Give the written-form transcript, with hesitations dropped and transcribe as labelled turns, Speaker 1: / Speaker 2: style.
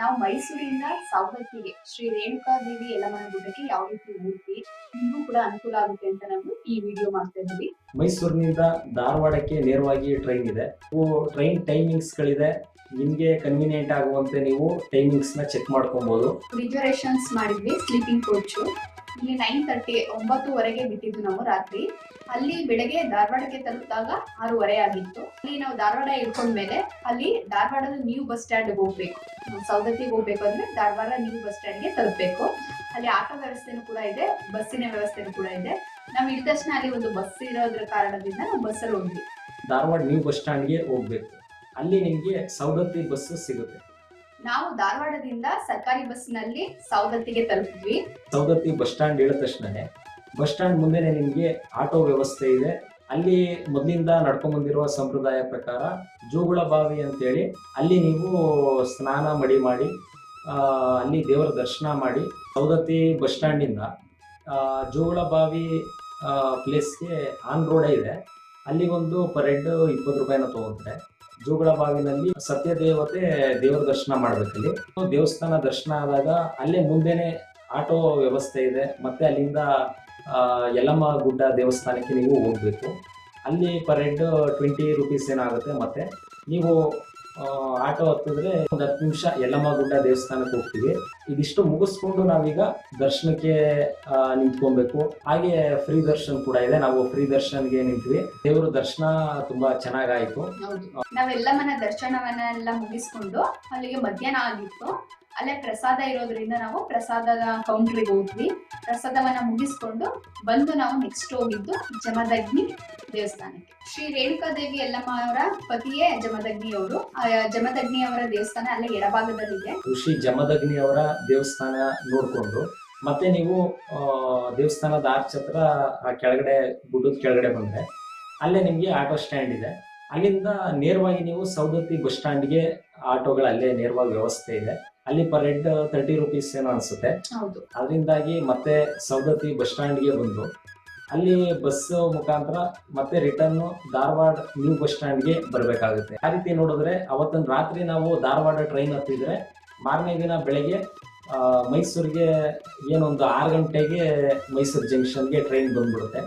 Speaker 1: ನಾವು ಮೈಸೂರಿಂದ ಸೌದತ್ತಿಗೆ ಶ್ರೀ ರೇಣುಕಾದೇವಿ ಯಲ್ಲಮ್ಮನ ಗುಡ್ಡಕ್ಕೆ ಯಾವ ರೀತಿ ಹೋಗ್ವಿ ನಿಮಗೂ ಕೂಡ ಅನುಕೂಲ ಆಗುತ್ತೆ ಅಂತ ನಾವು ಈ ವಿಡಿಯೋ ಮಾಡ್ತಾ ಇದ್ದೀವಿ.
Speaker 2: ಮೈಸೂರಿನಿಂದ ಧಾರವಾಡಕ್ಕೆ ನೇರವಾಗಿ ಟ್ರೈನ್ ಇದೆ. ಟ್ರೈನ್ ಟೈಮಿಂಗ್ಸ್ ಗಳಿದೆ. ನಿಮ್ಗೆ ಕನ್ವೀನಿಯಂಟ್ ಆಗುವಂತೆ ನೀವು ಟೈಮಿಂಗ್ಸ್ ನ ಚೆಕ್ ಮಾಡ್ಕೊಬಹುದು.
Speaker 1: ರಿಸರ್ವೇಶನ್ಸ್ ಮಾಡಿದ್ವಿ ಸ್ಲೀಪಿಂಗ್ ಕೋಚ್. ಇಲ್ಲಿ 9:30 9:00ವರೆಗೆ ಬಿಟ್ಟಿದ್ದು ನಾವು ರಾತ್ರಿ. ಅಲ್ಲಿ ಬೆಳಗ್ಗೆ ಧಾರವಾಡಕ್ಕೆ ತಲುಪಿದಾಗ 6:30 ಆಗಿತ್ತು. ಅಲ್ಲಿ ನಾವು ಧಾರವಾಡ ಇಳ್ಕೊಂಡ್ಮೇಲೆ ಅಲ್ಲಿ ಧಾರವಾಡದ ನ್ಯೂ ಬಸ್ ಸ್ಟ್ಯಾಂಡ್ ಹೋಗ್ಬೇಕು. ಸೌದತ್ತಿಗೆ ಹೋಗ್ಬೇಕು ಅಂದ್ರೆ ಧಾರವಾಡ ನ್ಯೂ ಬಸ್ ಸ್ಟ್ಯಾಂಡ್ಗೆ ತಲುಪಬೇಕು. ಅಲ್ಲಿ ಆಟೋ ವ್ಯವಸ್ಥೆನೂ ಕೂಡ ಇದೆ, ಬಸ್ಸಿನ ವ್ಯವಸ್ಥೆನೂ ಕೂಡ ಇದೆ. ನಾವು ಇಳಿದ ತಕ್ಷಣ ಅಲ್ಲಿ ಒಂದು ಬಸ್ ಇರೋದ್ರ ಕಾರಣದಿಂದ ನಾವು ಬಸ್ಸಲ್ಲಿ ಹೋದ್ವಿ.
Speaker 2: ಧಾರವಾಡ ನ್ಯೂ ಬಸ್ ಸ್ಟ್ಯಾಂಡ್ಗೆ ಹೋಗ್ಬೇಕು. ಅಲ್ಲಿ ನಿಮ್ಗೆ ಸೌದತ್ತಿ ಬಸ್ ಸಿಗುತ್ತೆ.
Speaker 1: ನಾವು ಧಾರವಾಡದಿಂದ ಸರ್ಕಾರಿ ಬಸ್ ನಲ್ಲಿ ಸೌದತ್ತಿಗೆ ತಲುಪಿದ್ವಿ.
Speaker 2: ಸೌದತ್ತಿ ಬಸ್ ಸ್ಟ್ಯಾಂಡ್ ಇಳಿದ ತಕ್ಷಣನೇ ಬಸ್ ಸ್ಟ್ಯಾಂಡ್ ಮುಂದೆನೆ ನಿಮ್ಗೆ ಆಟೋ ವ್ಯವಸ್ಥೆ ಇದೆ. ಅಲ್ಲಿ ಮೊದಲಿಂದ ನಡ್ಕೊಂಡ್ ಬಂದಿರುವ ಸಂಪ್ರದಾಯ ಪ್ರಕಾರ ಜೋಗುಳ ಬಾವಿ ಅಂತೇಳಿ ಅಲ್ಲಿ ನೀವು ಸ್ನಾನ ಮಡಿ ಮಾಡಿ ಅಲ್ಲಿ ದೇವರ ದರ್ಶನ ಮಾಡಿ ಸೌದತ್ತಿ ಬಸ್ ಸ್ಟ್ಯಾಂಡಿಂದ ಜೋಗುಳ ಬಾವಿ ಪ್ಲೇಸ್ಗೆ ಆನ್ ರೋಡೇ ಇದೆ. ಅಲ್ಲಿ ಒಂದು ಪರ್ ಹೆಡ್ 20 ರೂಪಾಯಿನ ತಗೊಂತಾರೆ. ಜೋಗುಳ ಬಾವಿನಲ್ಲಿ ಸತ್ಯ ದೇವತೆ ದೇವರ ದರ್ಶನ ಮಾಡ್ಬೇಕಲ್ಲಿ. ದೇವಸ್ಥಾನ ದರ್ಶನ ಆದಾಗ ಅಲ್ಲೇ ಮುಂದೆನೆ ಆಟೋ ವ್ಯವಸ್ಥೆ ಇದೆ. ಮತ್ತೆ ಅಲ್ಲಿಂದ ಯಲ್ಲಮ್ಮ ಗುಡ್ಡ ದೇವಸ್ಥಾನಕ್ಕೆ ನೀವು ಹೋಗ್ಬೇಕು. ಅಲ್ಲಿ ಪರ್ ಹೆಡ್ 20 ರೂಪೀಸ್ ಏನಾಗುತ್ತೆ. ಮತ್ತೆ ನೀವು ಆಟೋ ಹತ್ತಿದ್ರೆ ಒಂದು 10 ನಿಮಿಷ ಯಲ್ಲಮ್ಮ ಗುಡ್ಡ ದೇವಸ್ಥಾನಕ್ಕೆ ಹೋಗ್ತೀವಿ. ಇದಿಷ್ಟು ಮುಗಿಸ್ಕೊಂಡು ನಾವೀಗ ದರ್ಶನಕ್ಕೆ ನಿಂತ್ಕೊಬೇಕು. ಹಾಗೆ ಫ್ರೀ ದರ್ಶನ್ ಕೂಡ ಇದೆ. ನಾವು ಫ್ರೀ ದರ್ಶನ್ಗೆ ನಿಂತ್ವಿ. ದೇವರ ದರ್ಶನ ತುಂಬಾ ಚೆನ್ನಾಗಾಯ್ತು.
Speaker 1: ನಾವೆಲ್ಲಮ್ಮನ ದರ್ಶನವನ್ನೆಲ್ಲ ಮುಗಿಸ್ಕೊಂಡು ಅಲ್ಲಿಗೆ ಮಧ್ಯಾಹ್ನ ಆಗಿತ್ತು. ಅಲ್ಲೇ ಪ್ರಸಾದ ಇರೋದ್ರಿಂದ ನಾವು ಪ್ರಸಾದದ ಕೌಂಟ್ರಿಗೆ ಹೋದ್ವಿ. ಪ್ರಸಾದವನ್ನ ಮುಗಿಸ್ಕೊಂಡು ಬಂದು ನಾವು ನೆಕ್ಸ್ಟ್ ಹೋಗಿದ್ದು ಜಮದಗ್ನಿ ದೇವಸ್ಥಾನಕ್ಕೆ. ಶ್ರೀ ರೇಣುಕಾದೇವಿ ಯಲ್ಲಮ್ಮ ಅವರ ಪತಿಯೇ ಜಮದಗ್ನಿ ಅವರು. ಜಮದಗ್ನಿ ಅವರ ದೇವಸ್ಥಾನ ಅಲ್ಲೇ ಎಡಭಾಗದಲ್ಲಿದೆ.
Speaker 2: ಋಷಿ ಜಮದಗ್ನಿ ಅವರ ದೇವಸ್ಥಾನ ನೋಡ್ಕೊಂಡು ಮತ್ತೆ ನೀವು ದೇವಸ್ಥಾನದ ಆರ್ಚ್ ಹತ್ರ ಕೆಳಗಡೆ ಗುಡ್ಡದ ಕೆಳಗಡೆ ಬಂದ್ರೆ ಅಲ್ಲೇ ನಿಮ್ಗೆ ಆಟೋ ಸ್ಟ್ಯಾಂಡ್ ಇದೆ. ಅಲ್ಲಿಂದ ನೇರವಾಗಿ ನೀವು ಸೌದತ್ತಿ ಬಸ್ ಸ್ಟ್ಯಾಂಡ್ಗೆ ಆಟೋಗಳು ಅಲ್ಲೇ ನೇರವಾಗಿ ವ್ಯವಸ್ಥೆ ಇದೆ. ಅಲ್ಲಿ ಪರ್ ಹೆಡ್ 30 ರೂಪೀಸ್ ಏನೋ ಅನ್ಸುತ್ತೆ. ಅದರಿಂದಾಗಿ ಮತ್ತೆ ಸೌದತ್ತಿ ಬಸ್ ಸ್ಟ್ಯಾಂಡ್ಗೆ ಬಂದು ಅಲ್ಲಿ ಬಸ್ ಮುಖಾಂತರ ಮತ್ತೆ ರಿಟರ್ನ್ ಧಾರವಾಡ ನ್ಯೂ ಬಸ್ ಸ್ಟ್ಯಾಂಡ್ಗೆ ಬರ್ಬೇಕಾಗುತ್ತೆ. ಆ ರೀತಿ ನೋಡಿದ್ರೆ ಅವತ್ತಿನ ರಾತ್ರಿ ನಾವು ಧಾರವಾಡ ಟ್ರೈನ್ ಹತ್ತಿದ್ರೆ ಮಾರನೇ ದಿನ ಬೆಳಗ್ಗೆ ಮೈಸೂರಿಗೆ ಏನೊಂದು 6 ಗಂಟೆಗೆ ಮೈಸೂರು ಜಂಕ್ಷನ್ಗೆ ಟ್ರೈನ್ ಬಂದ್ಬಿಡುತ್ತೆ.